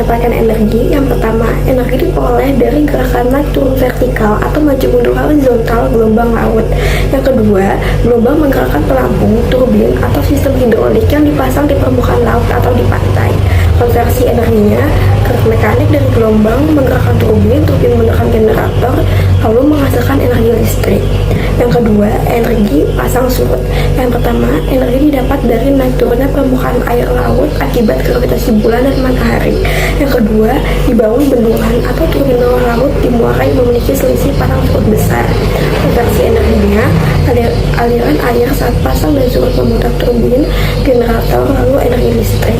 mendapatkan energi, yang pertama, energi diperoleh dari gerakan naik turun vertikal atau maju mundur horizontal gelombang laut. Yang kedua, gelombang menggerakkan pelampung, turbin, atau sistem hidrolik yang dipasang di permukaan laut atau di pantai. Konversi energinya, gerak mekanik dari gelombang menggerakkan turbin, turbin menggerakkan generator, lalu menghasilkan energi listrik. Yang kedua, energi pasang surut. Yang pertama, energi didapat dari naik turunnya permukaan air laut akibat gravitasi bulan dan matahari. Yang kedua, dibangun bendungan atau turbin bawah laut di muara yang memiliki selisih pasang surut besar. Konversi energinya, aliran air saat pasang dan surut memutar turbin, generator, lalu energi listrik.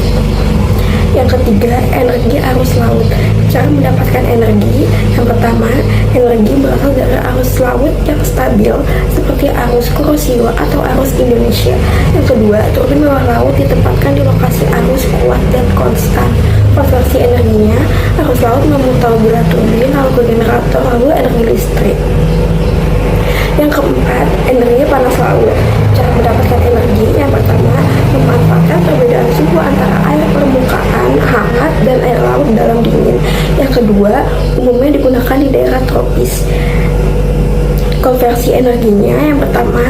Yang ketiga, energi arus laut. Cara mendapatkan energi, yang pertama, energi berasal dari arus laut yang stabil seperti arus Kuroshio atau arus Indonesia. Yang kedua, turbin bawah laut ditempatkan di lokasi arus kuat dan konstan. Konversi energinya, arus laut memutar bola turbin, lalu ke generator, lalu energi listrik. Yang keempat, energi panas laut. Cara mendapatkan energi, yang pertama, memanfaatkan perbedaan suhu antara air permukaan hangat dan air laut dalam dingin. Yang kedua, umumnya digunakan di daerah tropis. Konversi energinya, yang pertama,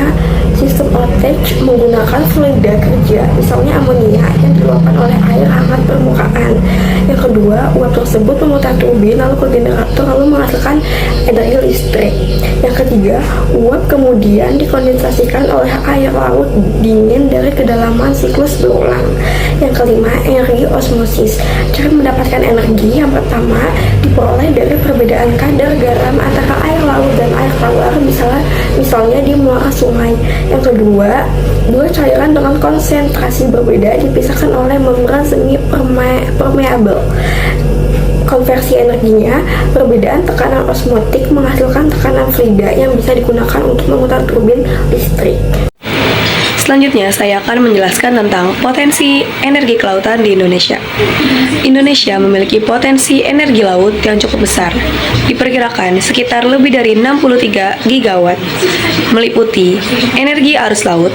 sistem voltage menggunakan fluida kerja, misalnya amonia yang diluapkan oleh air hangat permukaan. Yang kedua, uap tersebut memutar turbin lalu ke generator lalu menghasilkan energi listrik. Yang ketiga, uap kemudian dikondensasikan oleh air laut dingin dari kedalaman siklus berulang. Yang kelima, energi osmosis. Cara mendapatkan energi, yang pertama, diperoleh dari perbedaan kadar garam antara air laut dan air tawar, misalnya di muara sungai. Yang kedua, dua cairan dengan konsentrasi berbeda dipisahkan oleh membran semi permeabel. Konversi energinya, perbedaan tekanan osmotik menghasilkan tekanan fluida yang bisa digunakan untuk memutar turbin listrik. Selanjutnya, saya akan menjelaskan tentang potensi energi kelautan di Indonesia. Indonesia memiliki potensi energi laut yang cukup besar, diperkirakan sekitar lebih dari 63 gigawatt, meliputi energi arus laut,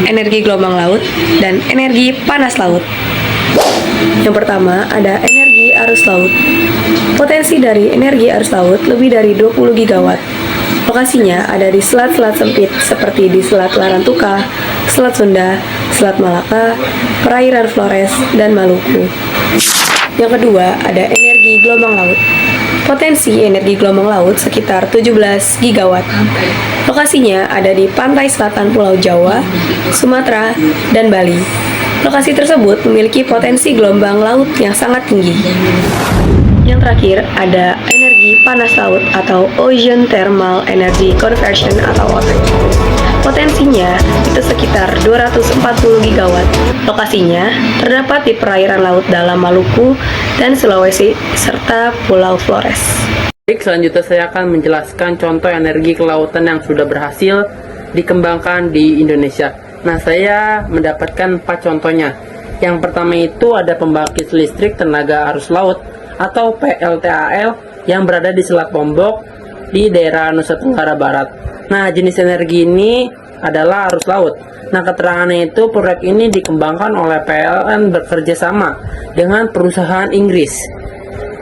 energi gelombang laut, dan energi panas laut. Yang pertama, ada energi arus laut. Potensi dari energi arus laut lebih dari 20 gigawatt. Lokasinya ada di selat-selat sempit seperti di Selat Larantuka, Selat Sunda, Selat Malaka, perairan Flores, dan Maluku. Yang kedua, ada energi gelombang laut. Potensi energi gelombang laut sekitar 17 gigawatt. Lokasinya ada di pantai selatan Pulau Jawa, Sumatera, dan Bali. Lokasi tersebut memiliki potensi gelombang laut yang sangat tinggi. Yang terakhir, ada energi panas laut atau Ocean Thermal Energy Conversion atau OTEC. Potensinya itu sekitar 240 gigawatt. Lokasinya terdapat di perairan laut dalam Maluku dan Sulawesi serta Pulau Flores. Baik, selanjutnya saya akan menjelaskan contoh energi kelautan yang sudah berhasil dikembangkan di Indonesia. Nah, saya mendapatkan 4 contohnya. Yang pertama itu ada pembangkit listrik tenaga arus laut atau PLTAL yang berada di Selat Lombok di daerah Nusa Tenggara Barat. Nah, jenis energi ini adalah arus laut. Nah, keterangannya itu proyek ini dikembangkan oleh PLN bekerja sama dengan perusahaan Inggris.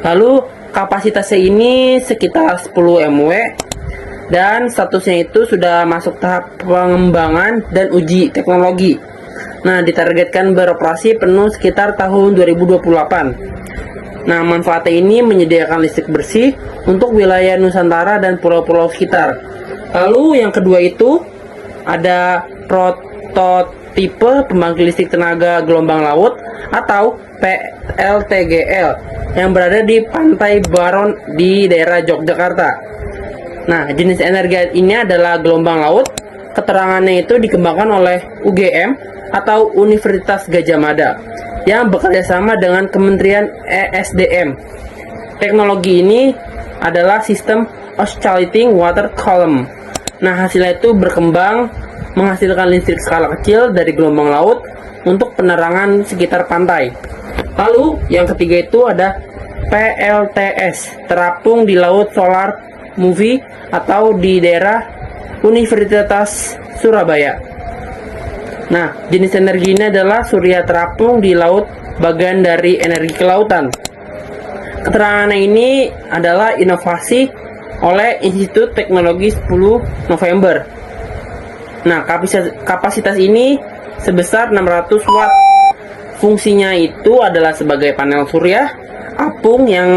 Lalu kapasitasnya ini sekitar 10 MW dan statusnya itu sudah masuk tahap pengembangan dan uji teknologi. Nah, ditargetkan beroperasi penuh sekitar tahun 2028. Nah, manfaatnya ini menyediakan listrik bersih untuk wilayah Nusantara dan pulau-pulau sekitar. Lalu yang kedua itu ada prototipe pembangkit listrik tenaga gelombang laut atau PLTGL yang berada di Pantai Baron di daerah Yogyakarta. Nah, jenis energi ini adalah gelombang laut. Keterangannya itu dikembangkan oleh UGM atau Universitas Gadjah Mada yang bekerja sama dengan Kementerian ESDM. Teknologi ini adalah sistem oscillating water column. Nah, hasilnya itu berkembang menghasilkan listrik skala kecil dari gelombang laut untuk penerangan sekitar pantai. Lalu, yang ketiga itu ada PLTS, terapung di Laut Solar Movie atau di daerah Universitas Surabaya. Nah, jenis energi ini adalah surya terapung di laut, bagian dari energi kelautan. Keterangan ini adalah inovasi oleh Institut Teknologi 10 November. Nah, kapasitas ini sebesar 600 watt. Fungsinya itu adalah sebagai panel surya apung yang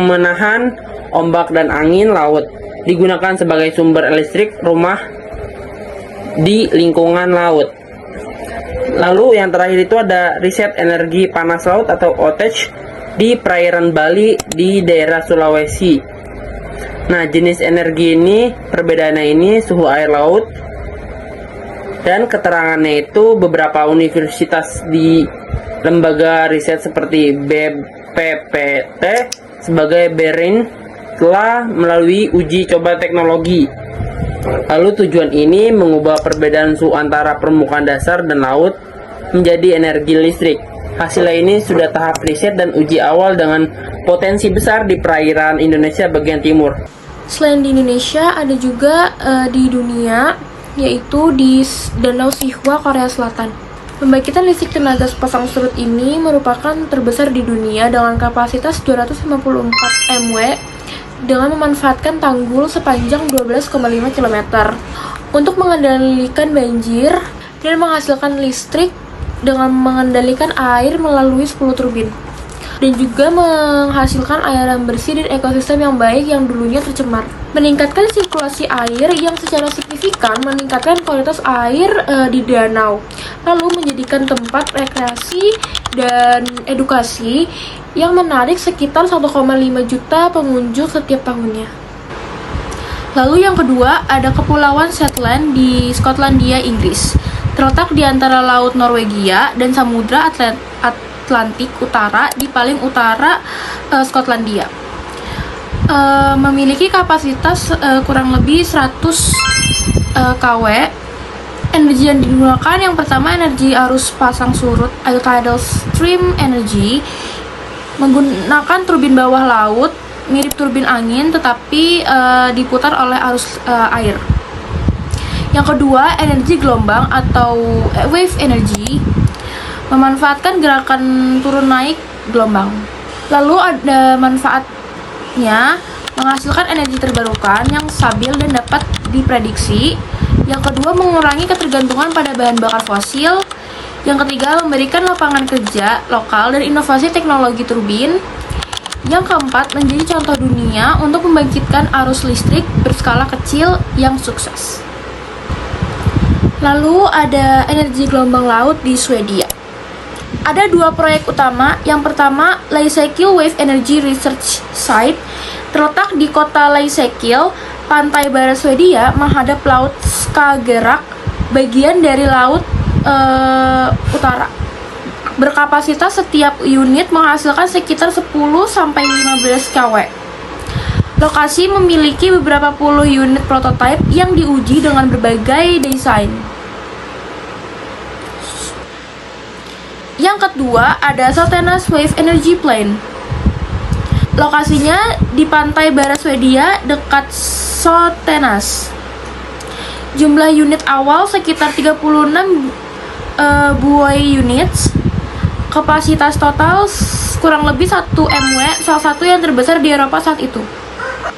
menahan ombak dan angin laut. Digunakan sebagai sumber listrik rumah di lingkungan laut. Lalu yang terakhir itu ada riset energi panas laut atau OTECH di perairan Bali di daerah Sulawesi. Nah, jenis energi ini, perbedaannya ini suhu air laut, dan keterangannya itu beberapa universitas di lembaga riset seperti BPPT sebagai BERIN telah melalui uji coba teknologi. Lalu tujuan ini mengubah perbedaan suhu antara permukaan dasar dan laut menjadi energi listrik. Hasilnya ini sudah tahap riset dan uji awal dengan potensi besar di perairan Indonesia bagian timur. Selain di Indonesia, ada juga di dunia, yaitu di Danau Sihwa, Korea Selatan. Pembangkitan listrik tenaga pasang surut ini merupakan terbesar di dunia dengan kapasitas 254 MW dengan memanfaatkan tanggul sepanjang 12,5 km untuk mengendalikan banjir dan menghasilkan listrik dengan mengendalikan air melalui 10 turbin, dan juga menghasilkan airan bersih dan ekosistem yang baik yang dulunya tercemar. Meningkatkan sirkulasi air yang secara signifikan meningkatkan kualitas air di danau, lalu menjadikan tempat rekreasi dan edukasi yang menarik sekitar 1,5 juta pengunjung setiap tahunnya. Lalu yang kedua, ada Kepulauan Shetland di Skotlandia, Inggris. Terletak di antara Laut Norwegia dan Samudra Atlantik Utara di paling utara Skotlandia. Memiliki kapasitas kurang lebih 100 kW. Energi yang digunakan yang pertama energi arus pasang surut atau tidal stream energy, menggunakan turbin bawah laut mirip turbin angin tetapi diputar oleh arus air. Yang kedua, energi gelombang atau wave energy, memanfaatkan gerakan turun naik gelombang. Lalu ada manfaatnya menghasilkan energi terbarukan yang stabil dan dapat diprediksi. Yang kedua, mengurangi ketergantungan pada bahan bakar fosil. Yang ketiga, memberikan lapangan kerja lokal dan inovasi teknologi turbin. Yang keempat, menjadi contoh dunia untuk membangkitkan arus listrik berskala kecil yang sukses. Lalu ada energi gelombang laut di Swedia. Ada dua proyek utama. Yang pertama, Lysekil Wave Energy Research Site, terletak di kota Lysekil, pantai barat Swedia, menghadap Laut Skagerrak, bagian dari Laut Utara. Berkapasitas setiap unit menghasilkan sekitar 10-15 kW. Lokasi memiliki beberapa puluh unit prototipe yang diuji dengan berbagai desain. Yang kedua, ada Sotenas Wave Energy Plant. Lokasinya di pantai barat Swedia dekat Sotenas. Jumlah unit awal sekitar 36 buoy units. Kapasitas total kurang lebih 1 MW, salah satu yang terbesar di Eropa saat itu.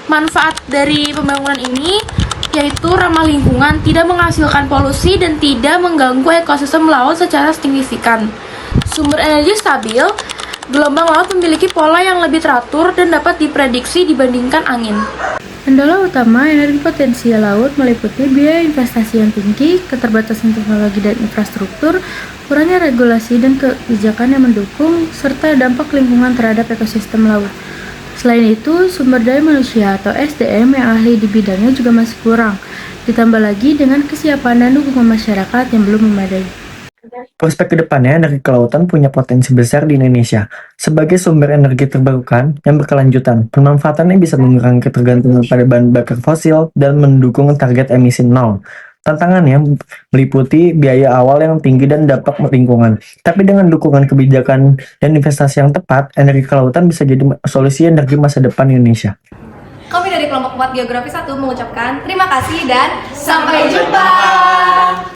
Manfaat dari pembangunan ini yaitu ramah lingkungan, tidak menghasilkan polusi, dan tidak mengganggu ekosistem laut secara signifikan. Sumber energi stabil, gelombang laut memiliki pola yang lebih teratur dan dapat diprediksi dibandingkan angin. Kendala utama energi potensial laut meliputi biaya investasi yang tinggi, keterbatasan teknologi dan infrastruktur, kurangnya regulasi dan kebijakan yang mendukung, serta dampak lingkungan terhadap ekosistem laut. Selain itu, sumber daya manusia atau SDM yang ahli di bidangnya juga masih kurang, ditambah lagi dengan kesiapan dan dukungan masyarakat yang belum memadai. Prospek kedepannya, energi kelautan punya potensi besar di Indonesia sebagai sumber energi terbarukan yang berkelanjutan. Pemanfaatannya bisa mengurangi ketergantungan pada bahan bakar fosil dan mendukung target emisi nol. Tantangannya meliputi biaya awal yang tinggi dan dampak lingkungan. Tapi dengan dukungan kebijakan dan investasi yang tepat, energi kelautan bisa jadi solusi energi masa depan Indonesia. Kami dari kelompok 4 Geografi 1 mengucapkan terima kasih dan sampai jumpa.